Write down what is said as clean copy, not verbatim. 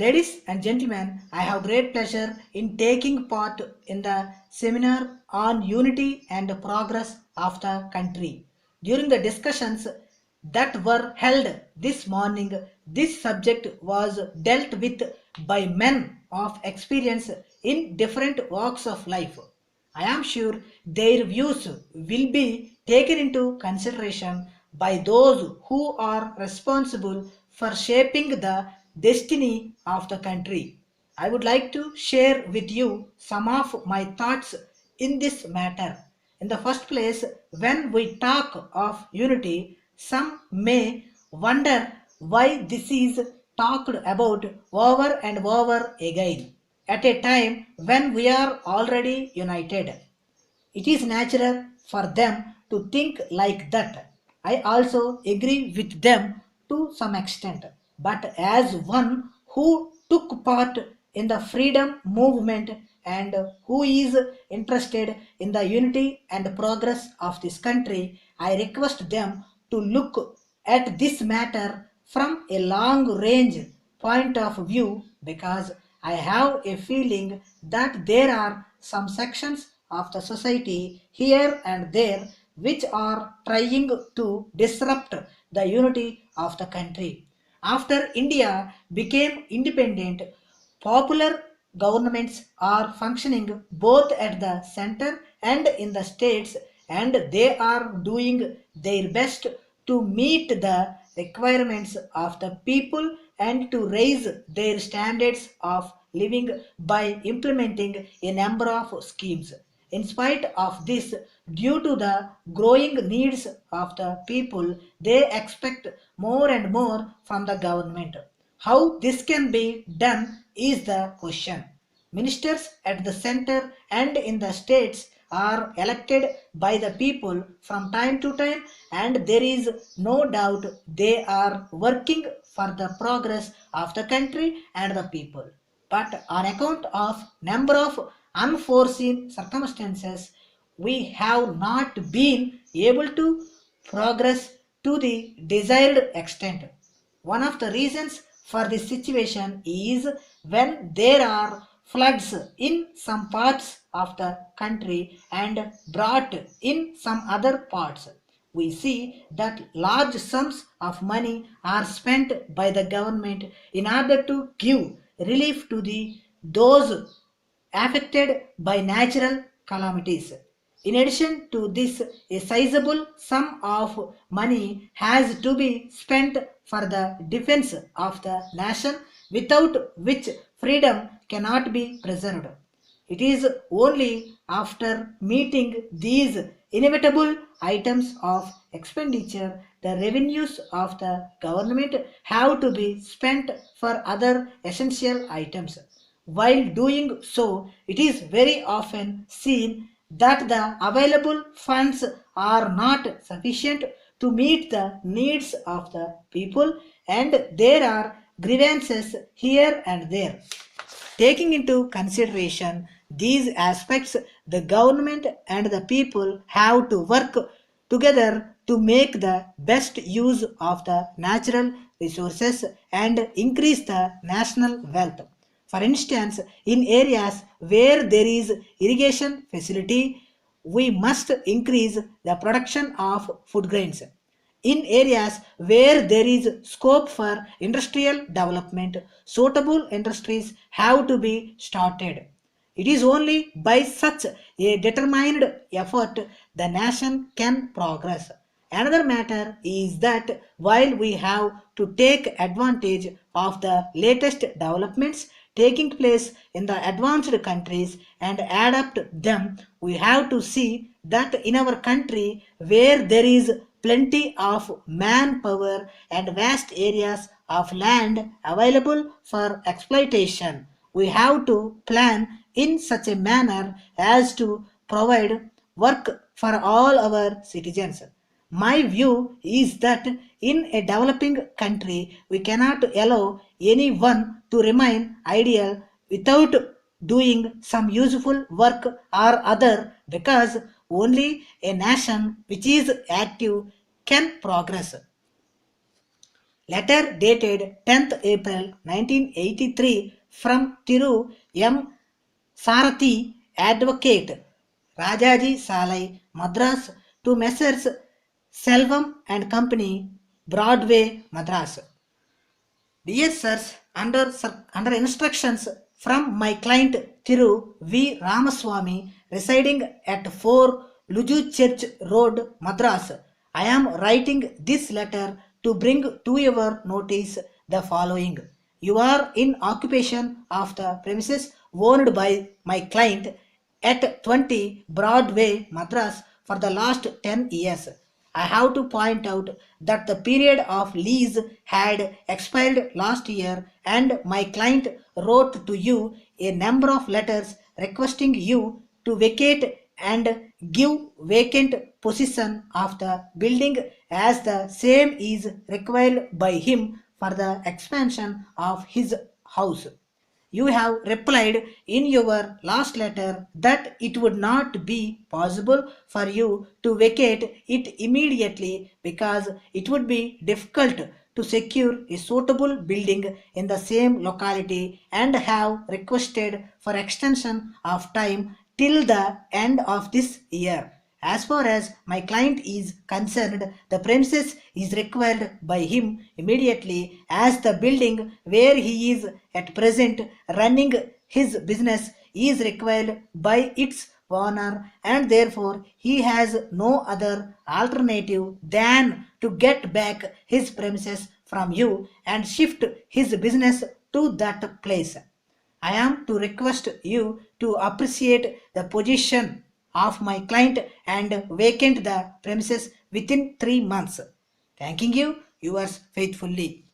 Ladies and gentlemen, I have great pleasure in taking part in the seminar on unity and progress of the country. During the discussions that were held this morning, this subject was dealt with by men of experience in different walks of life. I am sure their views will be taken into consideration by those who are responsible for shaping the destiny of the country. I would like to share with you some of my thoughts in this matter. In the first place, when we talk of unity, some may wonder why this is talked about over and over again at a time when we are already united. It is natural for them to think like that. I also agree with them to some extent. But as one who took part in the freedom movement and who is interested in the unity and progress of this country, I request them to look at this matter from a long range point of view because I have a feeling that there are some sections of the society here and there which are trying to disrupt the unity of the country. After India became independent, popular governments are functioning both at the center and in the states, and they are doing their best to meet the requirements of the people and to raise their standards of living by implementing a number of schemes. In spite of this, due to the growing needs of the people, they expect more and more from the government. How this can be done is the question. Ministers at the center and in the states are elected by the people from time to time, and there is no doubt they are working for the progress of the country and the people. But on account of number of unforeseen circumstances, we have not been able to progress to the desired extent. One of the reasons for this situation is when there are floods in some parts of the country and drought in some other parts. We see that large sums of money are spent by the government in order to give relief to those affected by natural calamities. In addition to this, a sizable sum of money has to be spent for the defense of the nation, without which freedom cannot be preserved. It is only after meeting these inevitable items of expenditure the revenues of the government have to be spent for other essential items. While doing so, it is very often seen that the available funds are not sufficient to meet the needs of the people, and there are grievances here and there. Taking into consideration these aspects, the government and the people have to work together to make the best use of the natural resources and increase the national wealth. For instance, in areas where there is irrigation facility, we must increase the production of food grains. In areas where there is scope for industrial development, suitable industries have to be started. It is only by such a determined effort the nation can progress. Another matter is that while we have to take advantage of the latest developments taking place in the advanced countries and adapt them, we have to see that in our country where there is plenty of manpower and vast areas of land available for exploitation, we have to plan in such a manner as to provide work for all our citizens. My view is that in a developing country, we cannot allow anyone to remain idle without doing some useful work or other, because only a nation which is active can progress. Letter dated 10th April 1983 from Thiru M. Sarathi, Advocate, Rajaji Salai, Madras, to Messrs. Selvam and Company, Broadway, Madras. Dear sirs, under instructions from my client Thiru V. Ramaswamy, residing at 4 Luju Church Road, Madras, I am writing this letter to bring to your notice the following. You are in occupation of the premises owned by my client at 20 Broadway, Madras for the last 10 years. I have to point out that the period of lease had expired last year and my client wrote to you a number of letters requesting you to vacate and give vacant possession of the building as the same is required by him for the expansion of his house. You have replied in your last letter that it would not be possible for you to vacate it immediately because it would be difficult to secure a suitable building in the same locality and have requested for extension of time till the end of this year. As far as my client is concerned, the premises is required by him immediately as the building where he is at present running his business is required by its owner and therefore he has no other alternative than to get back his premises from you and shift his business to that place. I am to request you to appreciate the position of my client and vacate the premises within 3 months. Thanking you, yours faithfully.